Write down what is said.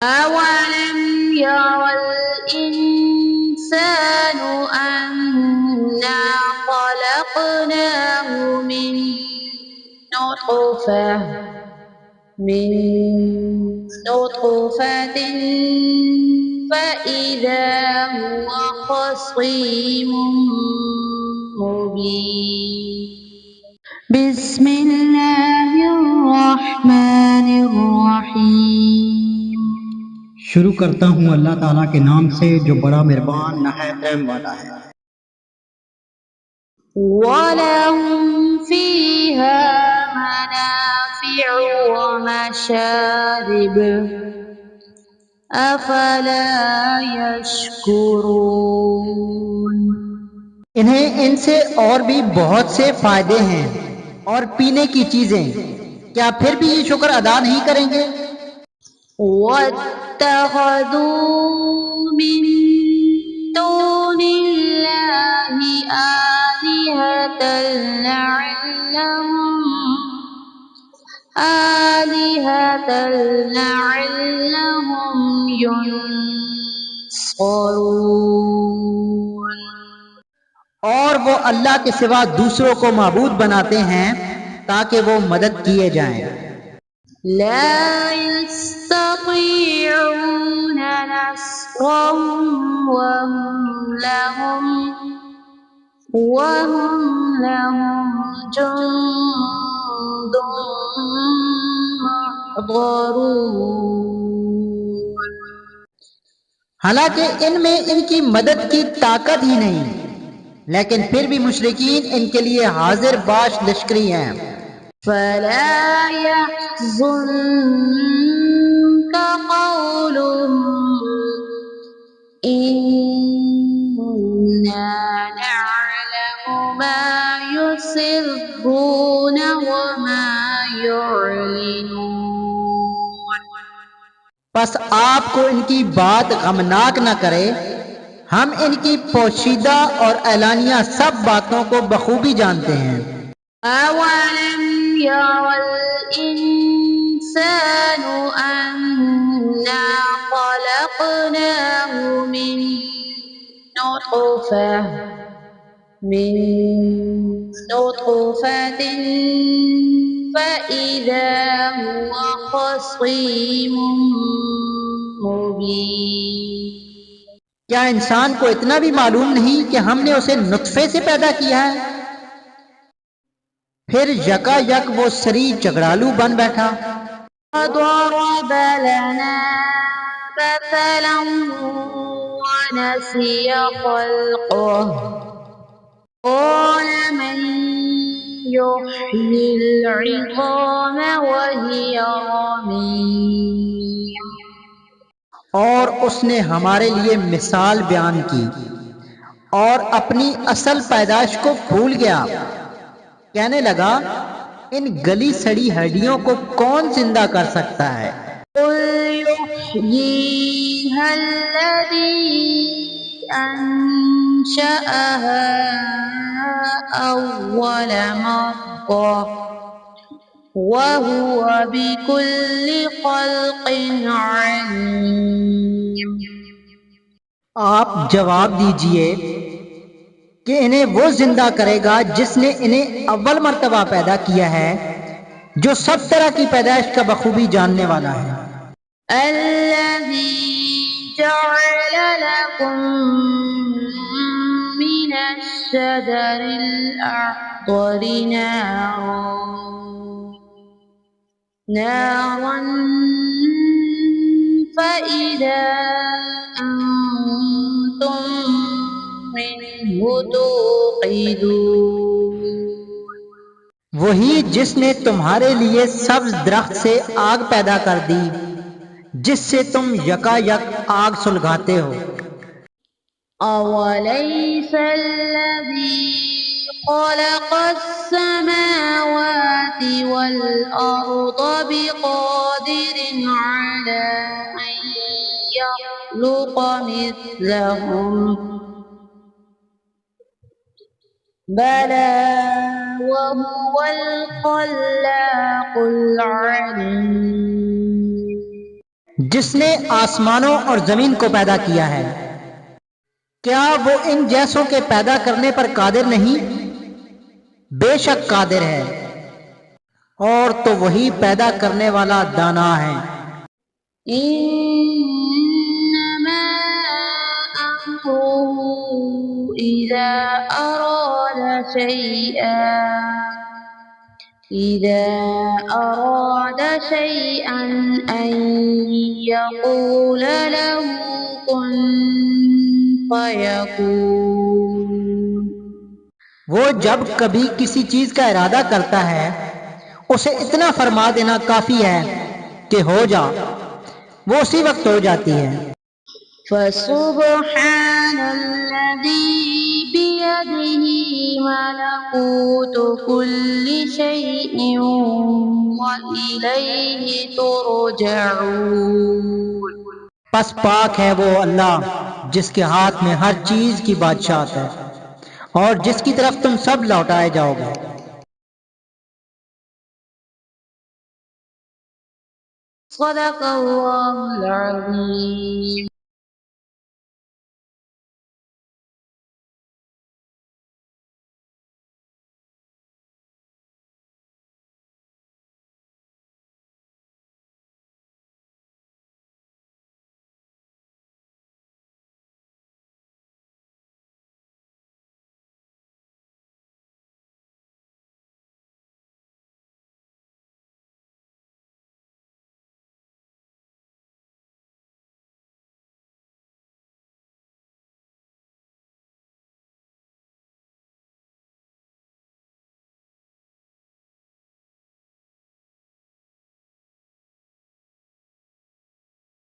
أولم ير الإنسان أنا خلقناه نطفة من نطفة فإذا هو خصيم مبين بسم الله الرحمن الرحيم شروع کرتا ہوں اللہ تعالیٰ کے نام سے جو بڑا مہربان نہایت رحم والا ہے۔ وَلَهُمْ فِيهَا مَنَافِعُ وَمَشَارِبُ أَفَلَا يَشْكُرُونَ انہیں ان سے اور بھی بہت سے فائدے ہیں اور پینے کی چیزیں، کیا پھر بھی یہ شکر ادا نہیں کریں گے؟ وَاتَّخَذُوا مِن دُونِ اللَّهِ آلِهَةً لَعَلَّهُمْ يُنصَرُونَ اور وہ اللہ کے سوا دوسروں کو معبود بناتے ہیں تاکہ وہ مدد کیے جائیں۔ لا يستطيعون نصرهم وهم لهم جند محضرون حالانکہ ان میں ان کی مدد کی طاقت ہی نہیں، لیکن پھر بھی مشرکین ان کے لیے حاضر باش لشکری ہیں۔ فلا يحزنك قولهم إنا نعلم ما يسرون وما يعلنون پس آپ کو ان کی بات غمناک نہ کرے، ہم ان کی پوشیدہ اور اعلانیہ سب باتوں کو بخوبی جانتے ہیں۔ أَوَلَمْ يَرَ الْإِنسَانُ أَنَّا خَلَقْنَاهُ مِن نُطْفَةٍ فَإِذَا هُوَ خَصِيمٌ مُبِينٌ کیا انسان کو اتنا بھی معلوم نہیں کہ ہم نے اسے نطفے سے پیدا کیا ہے؟ پھر یکا یک وہ سری جھگڑالو بن بیٹھا۔ وَضَرَبَ لَنَا مَثَلًا وَنَسِيَ خَلْقَهُ قَالَ مَن يُحْيِي الْعِظَامَ وَهِيَ رَمِيمٌ اور اس نے ہمارے لیے مثال بیان کی اور اپنی اصل پیدائش کو بھول گیا، کہنے لگا ان گلی سڑی ہڈیوں کو کون زندہ کر سکتا ہے؟ قُلْ يُحْيِيهَا الَّذِي أَنشَأَهَا أَوَّلَ مَرَّةٍ وَهُوَ بِكُلِّ خَلْقٍ عَلِيمٌ آپ جواب دیجئے کہ انہیں وہ زندہ کرے گا جس نے انہیں اول مرتبہ پیدا کیا ہے، جو سب طرح کی پیدائش کا بخوبی جاننے والا ہے۔ الَّذِي جَعَلَ لَكُم مِّنَ الشَّجَرِ الْأَخْضَرِ نَارًا فَإِذَا أَنتُم مِّنْهُ تُوقِدُونَ وہی جس نے تمہارے لیے سبز درخت سے آگ پیدا کر دی جس سے تم یکا یک آگ سلگاتے ہو۔ أَوَلَيْسَ الَّذِي خَلَقَ السَّمَاوَاتِ وَالْأَرْضَ بِقَادِرٍ عَلَىٰ أَن يَخْلُقَ مِثْلَهُم بَلَىٰ وَهُوَ الْخَلَّاقُ الْعَلِيمُ جس نے آسمانوں اور زمین کو پیدا کیا ہے، کیا وہ ان جیسوں کے پیدا کرنے پر قادر نہیں؟ بے شک قادر ہے، اور تو وہی پیدا کرنے والا دانا ہے۔ إنما أمره إذا أراد شيئا أن يقول له كن فيكون۔ وہ جب کبھی کسی چیز کا ارادہ کرتا ہے اسے اتنا فرما دینا کافی ہے کہ ہو جا، وہ اسی وقت ہو جاتی ہے۔ فسبحان الذي بيده ملكوت كل شيء وإليه ترجعون۔ پس پاک ہے وہ اللہ جس کے ہاتھ میں ہر چیز کی بادشاہت ہے اور جس کی طرف تم سب لوٹائے جاؤ گے۔ صدق اللہ العظیم۔